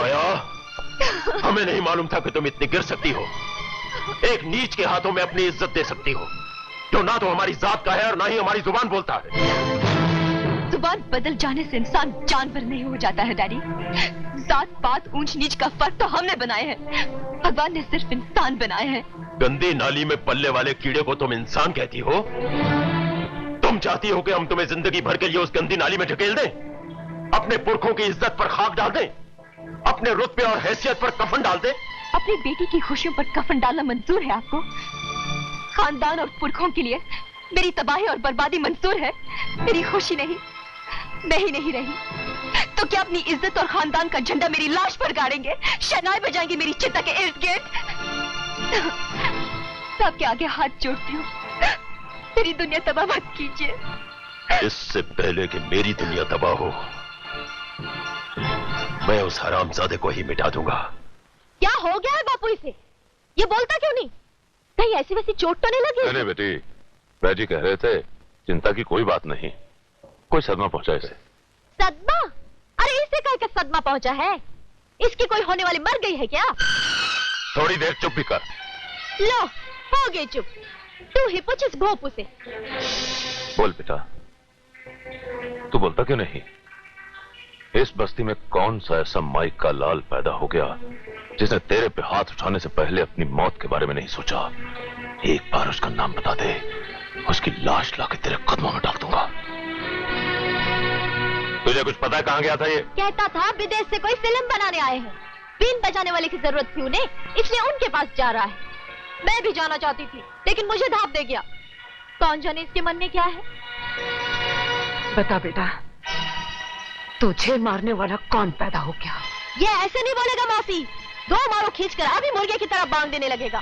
माया, हमें नहीं मालूम था कि तुम इतनी गिर सकती हो। एक नीच के हाथों में अपनी इज्जत दे सकती हो, जो ना तो हमारी जात का है और ना ही हमारी जुबान बोलता है। जुबान बदल जाने से इंसान जानवर नहीं हो जाता है डैडी। जात पात ऊंच नीच का फर्क तो हमने बनाए हैं, भगवान ने सिर्फ इंसान बनाए हैं। गंदी नाली में पलने वाले कीड़े को तुम इंसान कहती हो? तुम चाहती हो कि हम तुम्हें जिंदगी भर के लिए उस गंदी नाली में ढकेल दें, अपने पुरखों की इज्जत पर खाक डाल दें, अपने रुतबे और हैसियत पर कफन डाल दें? अपनी बेटी की खुशियों पर कफन डालना मंजूर है आपको? खानदान और पुरखों के लिए मेरी तबाही और बर्बादी मंजूर है, मेरी खुशी नहीं। मैं ही नहीं रही तो क्या अपनी इज्जत और खानदान का झंडा मेरी लाश पर गाड़ेंगे, शहनाई बजाएंगे मेरी चिता के इर्द गिर्द? सबके आगे हाथ जोड़ती हूँ, मेरी दुनिया तबाह मत कीजिए। इससे पहले कि मेरी दुनिया तबाह हो, मैं उस हरामजादे को ही मिटा दूंगा। क्या हो गया है बापू इसे? ये बोलता क्यों नहीं? कहीं ऐसी वैसी चोट तो नहीं लगी? नहीं बेटी, बैजी कह रहे थे चिंता की कोई बात नहीं, कोई सदमा पहुंचा इसे। सदमा? अरे इसे कहीं का सदमा पहुंचा है? इसकी कोई होने वाली मर गई है क्या? थोड़ी देर चुप भी कर। लो, हो गई चुप। तू ही पूछ इस भोपू से। बोल बेटा, तू बोलता क्यों नहीं? इस बस्ती में कौन सा ऐसा माइक का लाल पैदा हो गया जिसने तेरे पे हाथ उठाने से पहले अपनी मौत के बारे में नहीं सोचा? एक बार उसका नाम बता दे, उसकी लाश लाके तेरे कदमों में डाल दूंगा। तुझे कुछ पता है कहां गया था ये? कहता था विदेश से कोई फिल्म बनाने आए हैं, बीन बजाने वाले की जरूरत थी उन्हें, इसलिए उनके पास जा रहा है। मैं भी जाना चाहती थी लेकिन मुझे धाप दे गया। कौन जाने इसके मन में क्या है? बता बेटा, तुझे मारने वाला कौन पैदा हो गया? ये ऐसे नहीं बोलेगा मौसी, दो मारो खींचकर अभी मुर्गे की तरह बांग देने लगेगा।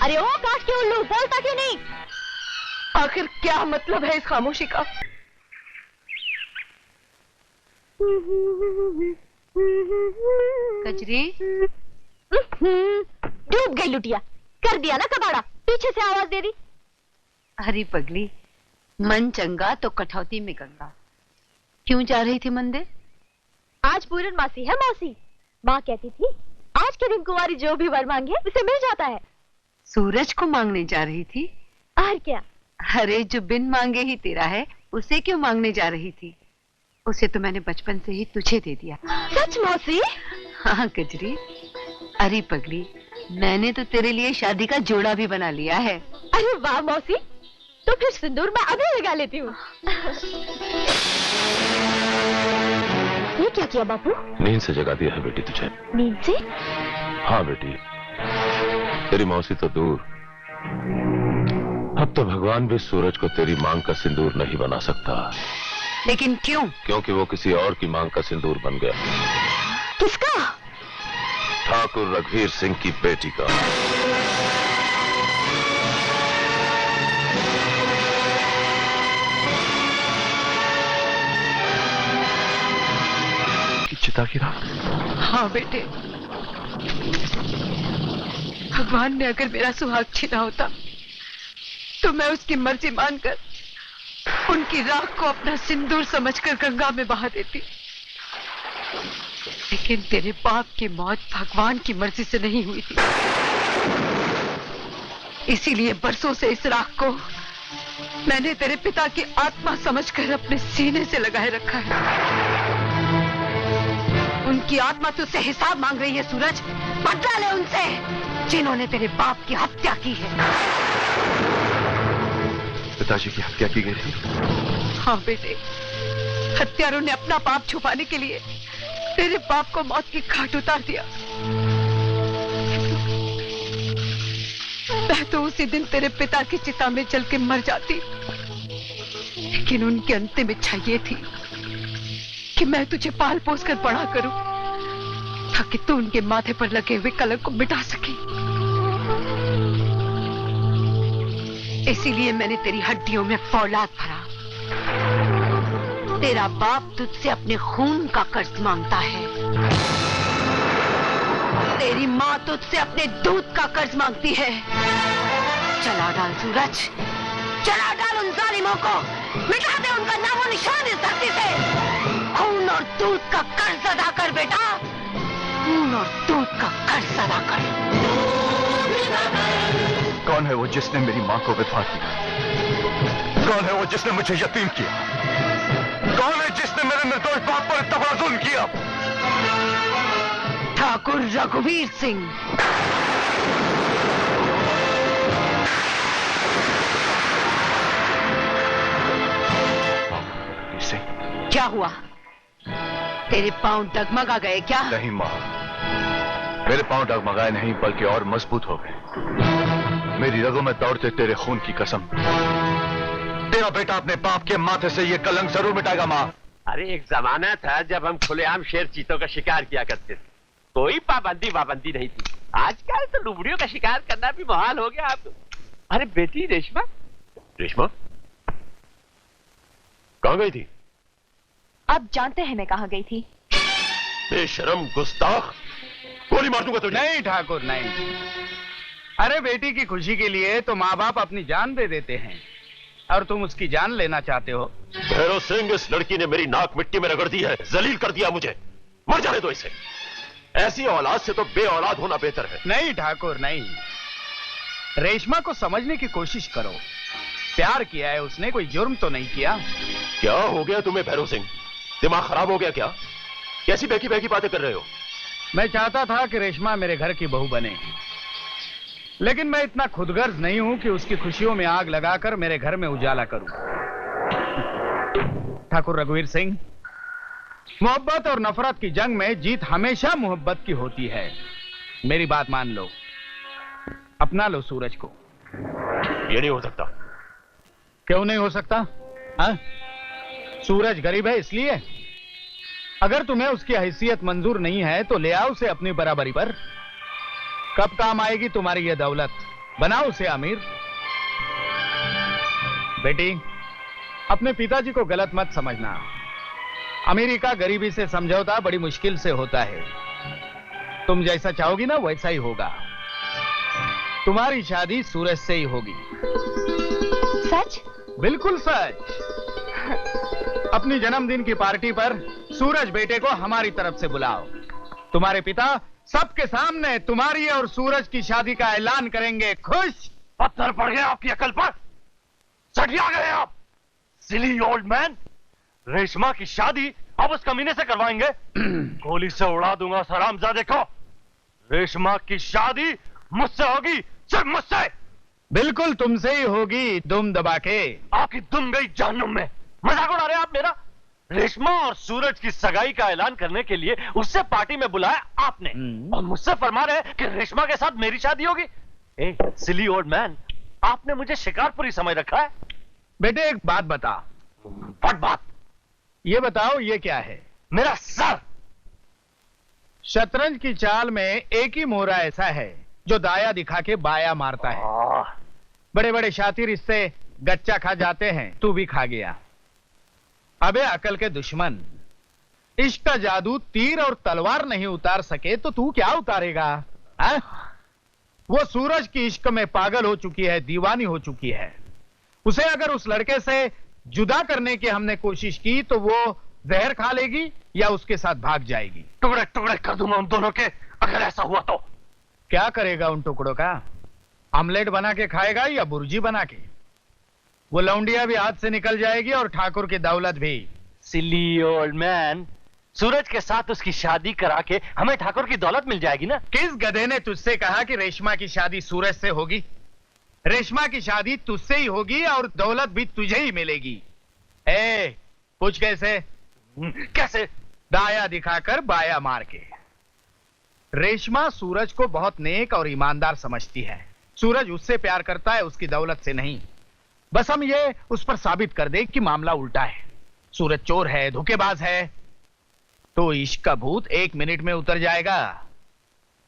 अरे ओ काट के उल्लू, बोलता क्यों नहीं? आखिर क्या मतलब है इस खामोशी का? कजरी डूब गई लुटिया, कर दिया ना कबाड़ा, पीछे से आवाज दे दी। अरे पगली, मन चंगा तो कठौती में गंगा। क्यों जा रही थी मंदिर? आज पूरन मासी है मौसी, माँ कहती थी आज के दिन कुंवारी जो भी वर मांगे उसे मिल जाता है। सूरज को मांगने जा रही थी? और क्या? अरे जो बिन मांगे ही तेरा है, उसे क्यों मांगने जा रही थी? उसे तो मैंने बचपन से ही तुझे दे दिया। सच मौसी? हाँ कजरी। अरे पगली, मैंने तो तेरे लिए शादी का जोड़ा भी बना लिया है। अरे वाह मौसी, तो फिर सिंदूर मैं अभी लगा लेती हूँ। ये क्या किया बापू? नींद से जगा दिया है बेटी तुझे। नींद से? हाँ बेटी, तेरी मौसी तो दूर, अब तो भगवान भी सूरज को तेरी मांग का सिंदूर नहीं बना सकता। लेकिन क्यों? क्योंकि वो किसी और की मांग का सिंदूर बन गया। किसका? ठाकुर रघुवीर सिंह की बेटी का। चिता की रात? हाँ बेटे, भगवान ने अगर मेरा सुहाग छीना होता तो मैं उसकी मर्जी मानकर उनकी राख को अपना सिंदूर समझकर गंगा में बहा देती। लेकिन तेरे बाप की मौत भगवान की मर्जी से नहीं हुई थी, इसीलिए बरसों से इस राख को मैंने तेरे पिता की आत्मा समझकर अपने सीने से लगाए रखा है। उनकी आत्मा तुझसे हिसाब मांग रही है सूरज, बदला ले उनसे जिन्होंने तेरे बाप की हत्या की है। पिताजी की हत्या की गई थी? हाँ बेटे, हत्यारों ने अपना पाप छुपाने के लिए तेरे बाप को मौत की घाट उतार दिया। मैं तो उसी दिन तेरे पिता की चिता में जल के मर जाती, लेकिन उनकी अंतिम इच्छा ये थी कि मैं तुझे पाल पोस कर बड़ा करूं ताकि तू उनके माथे पर लगे हुए कलंक को मिटा सके। इसीलिए मैंने तेरी हड्डियों में फौलाद भरा। तेरा बाप तुझसे अपने खून का कर्ज मांगता है, तेरी माँ तुझसे अपने दूध का कर्ज मांगती है। चला डाल सूरज, चला डाल उन जालिमों को, मिटा दे उनका नामो निशान इस धरती से। खून और दूध का कर्ज अदा कर बेटा, खून और दूध का कर्ज अदा कर। कौन है वो जिसने मेरी मां को विधवा किया? कौन है वो जिसने मुझे यतीम किया? कौन है जिसने मेरे निर्दोष बाप पर इतना बड़ा जुल्म किया? ठाकुर रघुवीर सिंह। क्या हुआ? तेरे पांव डगमगा गए क्या? नहीं मां, मेरे पांव डगमगाए नहीं बल्कि और मजबूत हो गए। मेरी रगों में दौड़ते तेरे खून की कसम, तेरा बेटा अपने बाप के माथे से ये कलंक जरूर मिटाएगा मां। अरे एक जमाना था जब हम खुलेआम शेर चीतों का शिकार किया करते थे, कोई पाबंदी नहीं थी। आजकल तो लुबड़ियों का शिकार करना भी मुहाल हो गया अब। अरे बेटी रेशमा, रेशमा कहां गई थी? आप जानते हैं मैं कहां गई थी। बेशरम गुस्ताख, गोली मार दूंगा तुझे। नहीं ठाकुर नहीं। अरे बेटी की खुशी के लिए तो माँ बाप अपनी जान दे देते हैं, और तुम उसकी जान लेना चाहते हो। भैरव सिंह, इस लड़की ने मेरी नाक मिट्टी में रगड़ दी है, जलील कर दिया मुझे। मर जाने दो इसे। ऐसी औलाद से तो बे औलाद होना बेहतर है। नहीं ठाकुर नहीं, रेशमा को समझने की कोशिश करो। प्यार किया है उसने, कोई जुर्म तो नहीं किया। क्या हो गया तुम्हें भैरव सिंह? दिमाग खराब हो गया क्या? कैसी बहकी बहकी बातें कर रहे हो? मैं चाहता था कि रेशमा मेरे घर की बहू बने, लेकिन मैं इतना खुदगर्ज नहीं हूं कि उसकी खुशियों में आग लगाकर मेरे घर में उजाला करूं। ठाकुर रघुवीर सिंह, मोहब्बत और नफरत की जंग में जीत हमेशा मोहब्बत की होती है। मेरी बात मान लो, अपना लो सूरज को। ये नहीं हो सकता। क्यों नहीं हो सकता? हाँ? सूरज गरीब है इसलिए? अगर तुम्हें उसकी हैसियत मंजूर नहीं है तो ले आओ उसे अपनी बराबरी पर। कब काम आएगी तुम्हारी ये दौलत? बनाओ उसे अमीर। बेटी, अपने पिताजी को गलत मत समझना। अमीरी का गरीबी से समझौता बड़ी मुश्किल से होता है। तुम जैसा चाहोगी ना वैसा ही होगा। तुम्हारी शादी सूरज से ही होगी। सच? बिल्कुल सच। अपनी जन्मदिन की पार्टी पर सूरज बेटे को हमारी तरफ से बुलाओ। तुम्हारे पिता सबके सामने तुम्हारी और सूरज की शादी का ऐलान करेंगे। खुश? पत्थर पड़ गया आपकी अकल पर? सठिया गए आप, सिली ओल्ड मैन। रेशमा की शादी अब उस कमीने से करवाएंगे? गोली से उड़ा दूंगा सरामजादे को। रेशमा की शादी मुझसे होगी, सिर्फ मुझसे। बिल्कुल तुमसे ही होगी, दुम दबा के। आपकी दुम गई जहन्नुम में। मजाक उड़ा रहे आप मेरा? रेशमा और सूरज की सगाई का ऐलान करने के लिए उससे पार्टी में बुलाया आपने, और मुझसे फरमा रहे हैं कि रेशमा के साथ मेरी शादी होगी। ए सिली ओल्ड मैन, आपने मुझे शिकारपुरी समझ रखा है। बेटे एक बात बता। व्हाट बात? ये बताओ ये क्या है? मेरा सर। शतरंज की चाल में एक ही मोहरा ऐसा है जो दाया दिखा के बाया मारता है। बड़े बड़े शातिर इससे गच्चा खा जाते हैं, तू भी खा गया। अबे अकल के दुश्मन, इश्क का जादू तीर और तलवार नहीं उतार सके तो तू क्या उतारेगा? है? वो सूरज की इश्क में पागल हो चुकी है, दीवानी हो चुकी है। उसे अगर उस लड़के से जुदा करने की हमने कोशिश की तो वो जहर खा लेगी या उसके साथ भाग जाएगी। टुकड़े टुकड़े कर दूंगा उन दोनों के, अगर ऐसा हुआ तो। क्या करेगा उन टुकड़ों का? आमलेट बना के खाएगा या बुर्जी बना के? वो लौंडिया भी हाथ से निकल जाएगी और ठाकुर की दौलत भी। सिली ओल्ड मैन, सूरज के साथ उसकी शादी करा के हमें ठाकुर की दौलत मिल जाएगी ना? किस गधे ने तुझसे कहा कि रेशमा की शादी सूरज से होगी? रेशमा की शादी तुझसे ही होगी और दौलत भी तुझे ही मिलेगी। ए, पूछ कैसे? कैसे? दाया दिखाकर बाया मार के। रेशमा सूरज को बहुत नेक और ईमानदार समझती है। सूरज उससे प्यार करता है, उसकी दौलत से नहीं। बस हम ये उस पर साबित कर दे कि मामला उल्टा है। सूरज चोर है, धोखेबाज है, तो इश्क का भूत 1 मिनट में उतर जाएगा।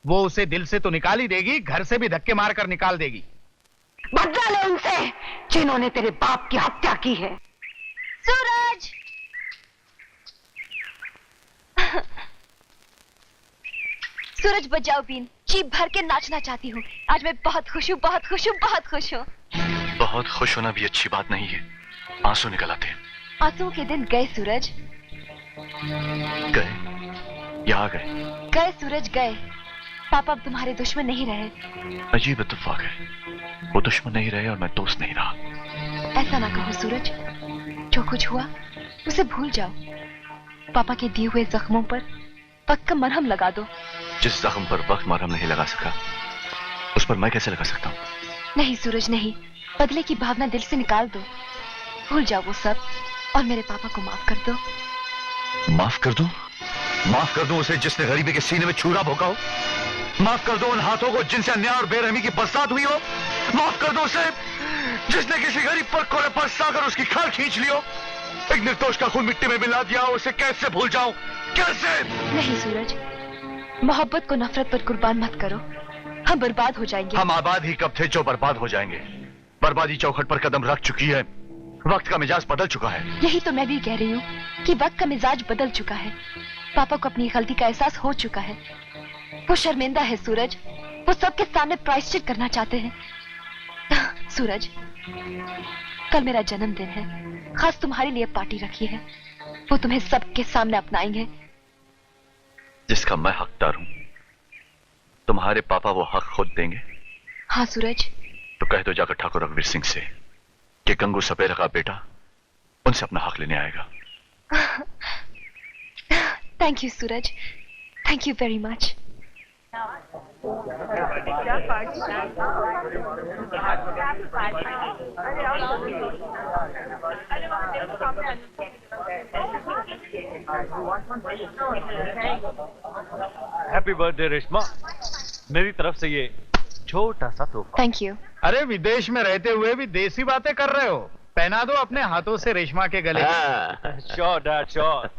वो उसे दिल से तो निकाल ही देगी, घर से भी धक्के मारकर निकाल देगी। बदला ले उनसे जिन्होंने तेरे बाप की हत्या की है। सूरज! सूरज बजाओ बीन, जी भर के नाचना चाहती हूँ। आज मैं बहुत खुश हूँ, बहुत खुश हूँ, बहुत खुश हूँ। बहुत खुश होना भी अच्छी बात नहीं है, आंसू निकल आते हैं। आंसुओं के दिन गए सूरज, गए, यहाँ गए। गए सूरज गए। पापा अब तुम्हारे दुश्मन नहीं रहे। अजीब इत्तेफाक है, वो दुश्मन नहीं रहे और मैं दोस्त नहीं रहा। ऐसा ना कहो सूरज, जो कुछ हुआ उसे भूल जाओ। पापा के दिए हुए जख्मों पर वक्त का मरहम लगा दो। जिस जख्म पर वक्त मरहम नहीं लगा सका, उस पर मैं कैसे लगा सकता हूँ? नहीं सूरज नहीं, बदले की भावना दिल से निकाल दो। भूल जाओ वो सब और मेरे पापा को माफ कर दो। माफ कर दूं? माफ कर दूं उसे जिसने गरीबी के सीने में छुरा भोंका हो? माफ कर दो उन हाथों को जिनसे अन्याय और बेरहमी की बरसात हुई हो? माफ कर दो उसे जिसने किसी गरीब पर कोरे पर साकर उसकी खाल खींच ली हो? एक निर्दोष का खून मिट्टी में मिला दिया, उसे कैसे भूल जाऊं? कैसे? नहीं सूरज, मोहब्बत को नफरत पर कुर्बान मत करो, हम बर्बाद हो जाएंगे। हम आबाद ही कब थे जो बर्बाद हो जाएंगे? बर्बादी चौखट पर कदम रख चुकी है, वक्त का मिजाज बदल चुका है। यही तो मैं भी कह रही हूँ कि वक्त का मिजाज बदल चुका है। पापा को अपनी गलती का एहसास हो चुका है। वो शर्मिंदा है सूरज, वो सबके सामने प्रायश्चित करना चाहते हैं। सूरज, कल मेरा जन्मदिन है, खास तुम्हारे लिए पार्टी रखी है। वो तुम्हें सबके सामने अपनाएंगे। जिसका मैं हकदार हूं, तुम्हारे पापा वो हक खुद देंगे? हाँ सूरज। तो कह दो जाकर ठाकुर रघुवीर सिंह से कि गंगू सपेरा का बेटा उनसे अपना हक लेने आएगा। Thank you Suraj, thank you very much. Happy birthday Reshma, मेरी तरफ से ये छोटा सा तोहफा। Thank you. अरे विदेश में रहते हुए भी देसी बातें कर रहे हो। पहना दो अपने हाथों से रेशमा के गले। Sure dad sure.